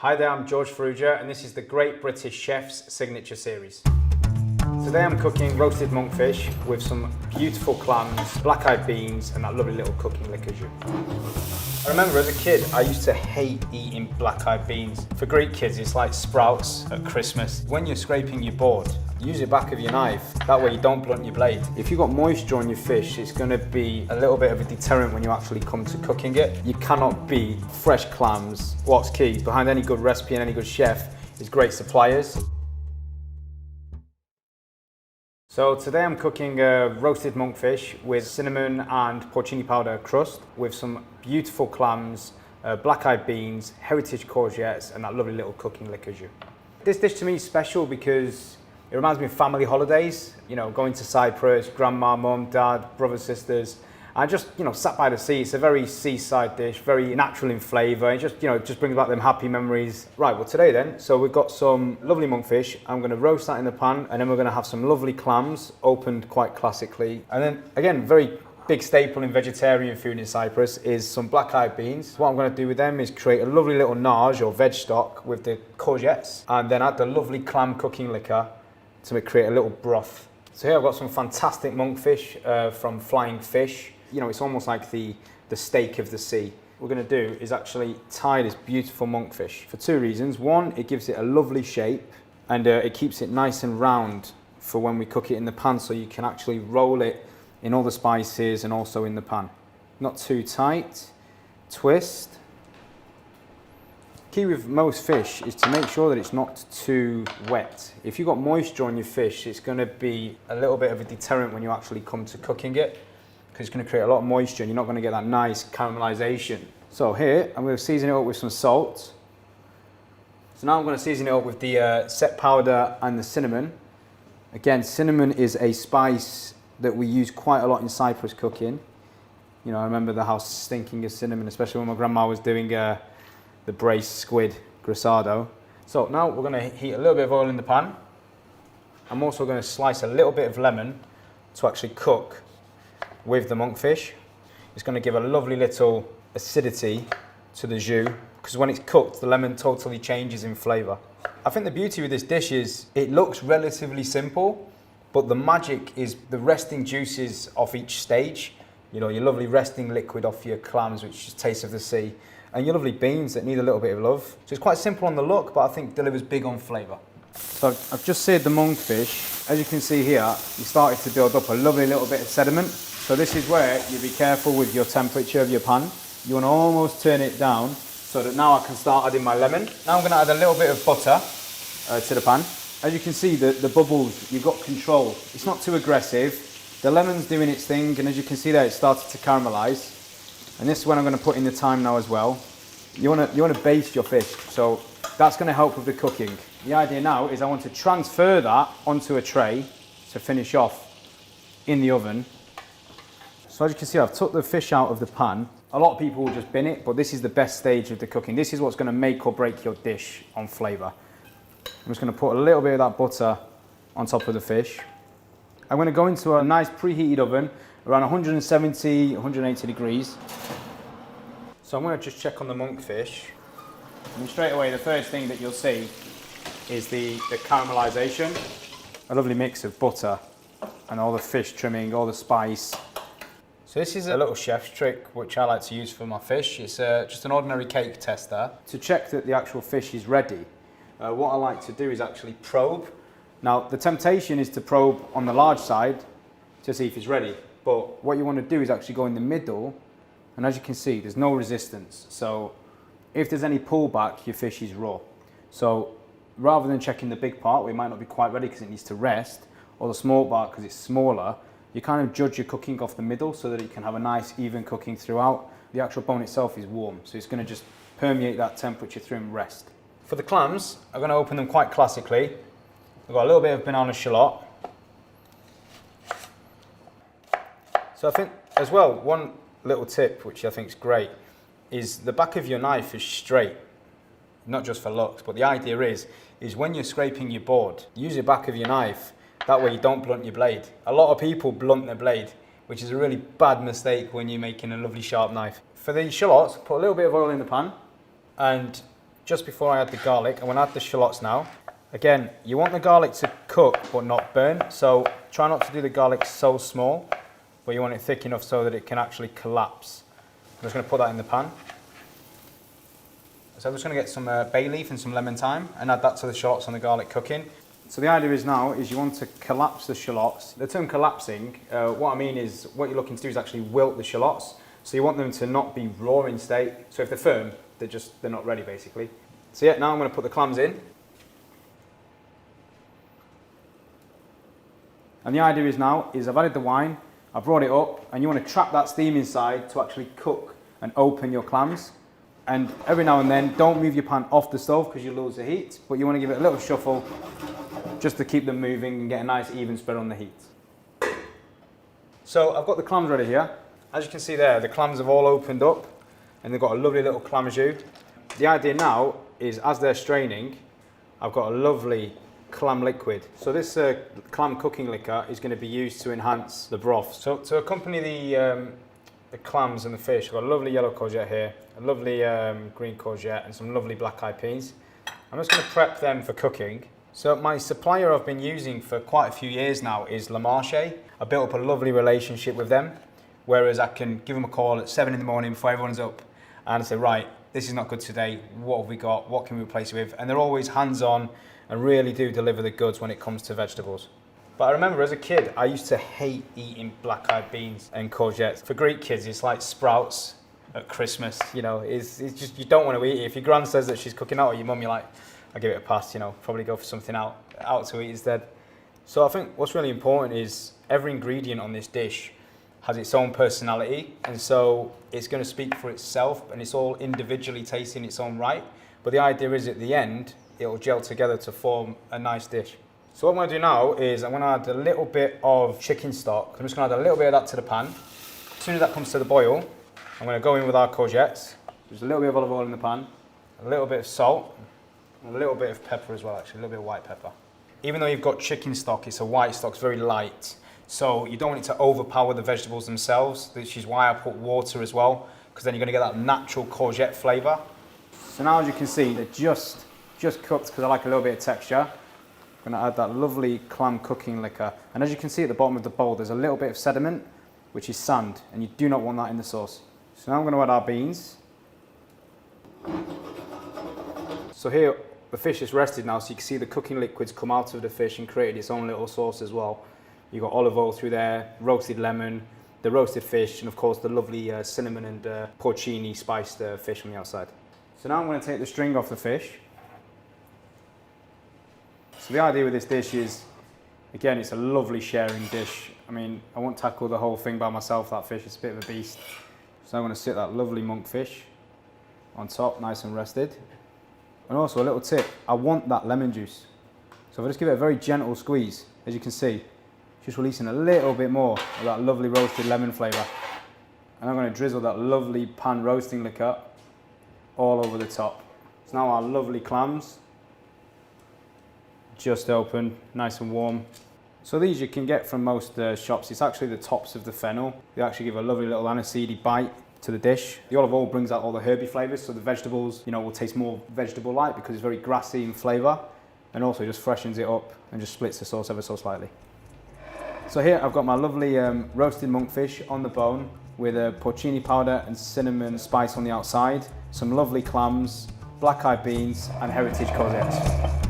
Hi there, I'm George Farrugia and this is the Great British Chef's Signature Series. Today I'm cooking roasted monkfish with some beautiful clams, black-eyed beans and that lovely little cooking liquor jus. I remember as a kid I used to hate eating black-eyed beans. For Greek kids it's like sprouts at Christmas. When you're scraping your board, use the back of your knife, that way you don't blunt your blade. If you've got moisture on your fish, it's going to be a little bit of a deterrent when you actually come to cooking it. You cannot beat fresh clams. What's key behind any good recipe and any good chef is great suppliers. So today I'm cooking roasted monkfish with cinnamon and porcini powder crust with some beautiful clams, black-eyed beans, heritage courgettes and that lovely little cooking liquor jus. This dish to me is special because it reminds me of family holidays, you know, going to Cyprus, grandma, mum, dad, brothers, sisters. I just, sat by the sea. It's a very seaside dish, very natural in flavour. It just brings back them happy memories. Right, well today then, so we've got some lovely monkfish. I'm going to roast that in the pan and then we're going to have some lovely clams, opened quite classically. And then again, very big staple in vegetarian food in Cyprus is some black-eyed beans. What I'm going to do with them is create a lovely little nage or veg stock with the courgettes and then add the lovely clam cooking liquor to create a little broth. So here I've got some fantastic monkfish from Flying Fish. It's almost like the steak of the sea. What we're going to do is actually tie this beautiful monkfish for two reasons. One, it gives it a lovely shape and it keeps it nice and round for when we cook it in the pan, so you can actually roll it in all the spices and also in the pan. Not too tight. Twist. Key with most fish is to make sure that it's not too wet. If you've got moisture on your fish, it's going to be a little bit of a deterrent when you actually come to cooking it, because it's going to create a lot of moisture and you're not going to get that nice caramelization. So here, I'm going to season it up with some salt. So now I'm going to season it up with the set powder and the cinnamon. Again, cinnamon is a spice that we use quite a lot in Cyprus cooking. I remember the house stinking of cinnamon, especially when my grandma was doing the braised squid grassado. So now we're going to heat a little bit of oil in the pan. I'm also going to slice a little bit of lemon to actually cook with the monkfish. It's going to give a lovely little acidity to the jus, because when it's cooked the lemon totally changes in flavour. I think the beauty with this dish is it looks relatively simple, but the magic is the resting juices off each stage. Your lovely resting liquid off your clams, which is taste of the sea, and your lovely beans that need a little bit of love. So it's quite simple on the look, but I think delivers big on flavour. So I've just seared the monkfish. As you can see here, you started to build up a lovely little bit of sediment. So this is where you be careful with your temperature of your pan. You want to almost turn it down so that now I can start adding my lemon. Now I'm going to add a little bit of butter to the pan. As you can see, the bubbles, you've got control. It's not too aggressive. The lemon's doing its thing, and as you can see there, it started to caramelise. And this is when I'm going to put in the thyme now as well. You want to baste your fish, so that's going to help with the cooking. The idea now is I want to transfer that onto a tray to finish off in the oven. So as you can see, I've took the fish out of the pan. A lot of people will just bin it, but this is the best stage of the cooking. This is what's going to make or break your dish on flavour. I'm just going to put a little bit of that butter on top of the fish. I'm going to go into a nice preheated oven around 170, 180 degrees. So I'm going to just check on the monkfish. And straight away, the first thing that you'll see is the caramelisation. A lovely mix of butter and all the fish trimming, all the spice. So this is a little chef's trick which I like to use for my fish. It's just an ordinary cake tester. To check that the actual fish is ready, what I like to do is actually probe. Now the temptation is to probe on the large side to see if it's ready. But what you want to do is actually go in the middle, and as you can see, there's no resistance. So if there's any pullback, your fish is raw. So rather than checking the big part, where it might not be quite ready because it needs to rest, or the small part because it's smaller, you kind of judge your cooking off the middle so that you can have a nice even cooking throughout. The actual bone itself is warm, so it's going to just permeate that temperature through and rest. For the clams, I'm going to open them quite classically. I've got a little bit of banana shallot. So I think as well, one little tip which I think is great is the back of your knife is straight, not just for looks, but the idea is when you're scraping your board, use the back of your knife, that way you don't blunt your blade. A lot of people blunt their blade, which is a really bad mistake when you're making a lovely sharp knife. For the shallots, put a little bit of oil in the pan and just before I add the garlic. I'm going to add the shallots now. Again, you want the garlic to cook but not burn, so try not to do the garlic so small, but you want it thick enough so that it can actually collapse. I'm just going to put that in the pan. So I'm just going to get some bay leaf and some lemon thyme and add that to the shallots and the garlic cooking. So the idea is now you want to collapse the shallots. The term collapsing, what I mean is what you're looking to do is actually wilt the shallots. So you want them to not be raw in state. So if they're firm, they're not ready basically. So yeah, now I'm going to put the clams in. And the idea is now I've added the wine, I've brought it up, and you want to trap that steam inside to actually cook and open your clams. And every now and then, don't move your pan off the stove because you lose the heat, but you want to give it a little shuffle just to keep them moving and get a nice even spread on the heat. So I've got the clams ready here. As you can see there, the clams have all opened up and they've got a lovely little clam jus. The idea now is as they're straining, I've got a lovely clam liquid. So this clam cooking liquor is going to be used to enhance the broth. So to accompany the clams and the fish, I've got a lovely yellow courgette here, a lovely green courgette and some lovely black eyed peas. I'm just going to prep them for cooking. So my supplier I've been using for quite a few years now is Le Marché. I built up a lovely relationship with them, whereas I can give them a call at 7 in the morning before everyone's up and say, right, this is not good today, what have we got, what can we replace it with? And they're always hands-on and really do deliver the goods when it comes to vegetables. But I remember as a kid, I used to hate eating black-eyed beans and courgettes. For Greek kids, it's like sprouts at Christmas, you know, it's just, you don't want to eat it. If your gran says that she's cooking out or your mum, you're like, I'll give it a pass, you know, probably go for something out to eat instead. So I think what's really important is every ingredient on this dish has its own personality, and so it's going to speak for itself and it's all individually tasting its own right. But the idea is at the end, it'll gel together to form a nice dish. So what I'm going to do now is I'm going to add a little bit of chicken stock. I'm just going to add a little bit of that to the pan. As soon as that comes to the boil, I'm going to go in with our courgettes. There's a little bit of olive oil in the pan, a little bit of salt, and a little bit of pepper as well, actually, a little bit of white pepper. Even though you've got chicken stock, it's a white stock, it's very light. So you don't want it to overpower the vegetables themselves, which is why I put water as well, because then you're going to get that natural courgette flavour. So now as you can see, they're just cooked because I like a little bit of texture. I'm going to add that lovely clam cooking liquor. And as you can see at the bottom of the bowl, there's a little bit of sediment, which is sand, and you do not want that in the sauce. So now I'm going to add our beans. So here, the fish is rested now, so you can see the cooking liquids come out of the fish and created its own little sauce as well. You've got olive oil through there, roasted lemon, the roasted fish, and of course the lovely cinnamon and porcini spiced fish on the outside. So now I'm going to take the string off the fish. So the idea with this dish is, again, it's a lovely sharing dish. I mean, I won't tackle the whole thing by myself, that fish, it's a bit of a beast. So I'm going to sit that lovely monkfish on top, nice and rested. And also a little tip, I want that lemon juice. So if I just give it a very gentle squeeze, as you can see, just releasing a little bit more of that lovely roasted lemon flavour. And I'm going to drizzle that lovely pan roasting liquor all over the top. So now our lovely clams, just opened, nice and warm. So these you can get from most shops. It's actually the tops of the fennel. They actually give a lovely little aniseedy bite to the dish. The olive oil brings out all the herby flavours, so the vegetables, you know, will taste more vegetable-like because it's very grassy in flavour, and also just freshens it up and just splits the sauce ever so slightly. So here I've got my lovely roasted monkfish on the bone with a porcini powder and cinnamon spice on the outside, some lovely clams, black-eyed beans and heritage courgettes.